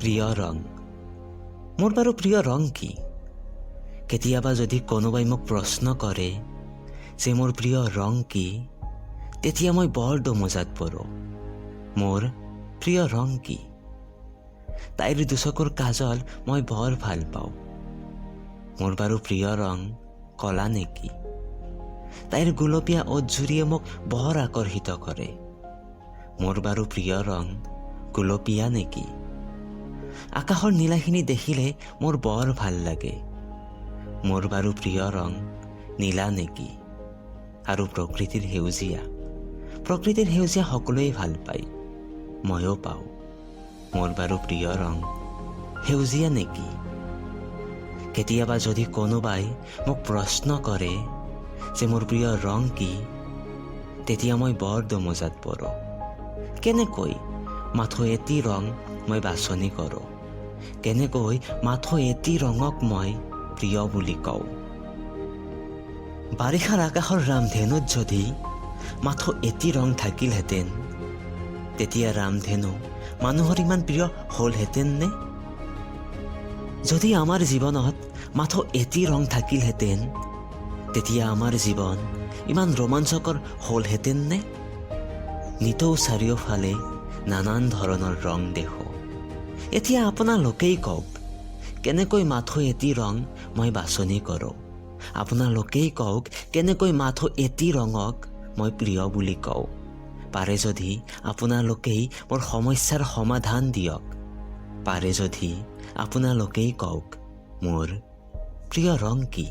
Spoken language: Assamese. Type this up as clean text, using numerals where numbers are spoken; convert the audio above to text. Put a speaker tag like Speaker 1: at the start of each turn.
Speaker 1: প্ৰিয় ৰং। মোৰ বাৰু প্ৰিয় ৰং কি? কেতিয়াবা যদি কোনোবাই মোক প্ৰশ্ন কৰে যে মোৰ প্ৰিয় ৰং কি, তেতিয়া মই বৰ দমোজাত পৰোঁ। মোৰ প্ৰিয় ৰং কি? তাইৰ দুচকুৰ কাজল মই বৰ ভাল পাওঁ। মোৰ বাৰু প্ৰিয় ৰং কলা নেকি? তাইৰ গুলপীয়া ওঠজোৰীয়ে মোক বৰ আকৰ্ষিত কৰে। মোৰ বাৰু প্ৰিয় ৰং গুলপীয়া নেকি? আকাশৰ নীলাখিনি দেখিলে মোৰ বৰ ভাল লাগে। মোৰ বাৰু প্ৰিয় ৰং নীলা নেকি? আৰু প্ৰকৃতিৰ সেউজীয়া সকলোৱে ভাল পায়, ময়ো পাওঁ। মোৰ বাৰু প্ৰিয় ৰং সেউজীয়া নেকি? কেতিয়াবা যদি কোনোবাই মোক প্ৰশ্ন কৰে যে মোৰ প্ৰিয় ৰং কি, তেতিয়া মই বৰ দমোজাত পৰোঁ। কেনেকৈ মাথো এটি ৰং মই বাছনি কৰোঁ, কেনেকৈ মাথো এটি ৰঙক মই প্ৰিয় বুলি কওঁ। বাৰিষাৰ আকাশৰ ৰামধেনুত যদি মাথো এটি ৰং থাকিলহেঁতেন, তেতিয়া ৰামধেনু মানুহৰ ইমান প্ৰিয় হ'লহেঁতেন নে? যদি আমাৰ জীৱনত মাথো এটি ৰং থাকিলহেঁতেন, তেতিয়া আমাৰ জীৱন ইমান ৰোমাঞ্চকৰ হ'লহেঁতেন নে? নিতৌ চাৰিওফালে নানান ধৰণৰ ৰং দেখোঁ। এতিয়া আপোনালোকেই কওক, কেনেকৈ মাথো এটি ৰং মই বাছনি কৰোঁ। আপোনালোকেই কওক, কেনেকৈ মাথো এটি ৰঙক মই প্ৰিয় বুলি কওঁ। পাৰে যদি আপোনালোকেই মোৰ সমস্যাৰ সমাধান দিয়ক। পাৰে যদি আপোনালোকেই কওক, মোৰ প্ৰিয় ৰং কি?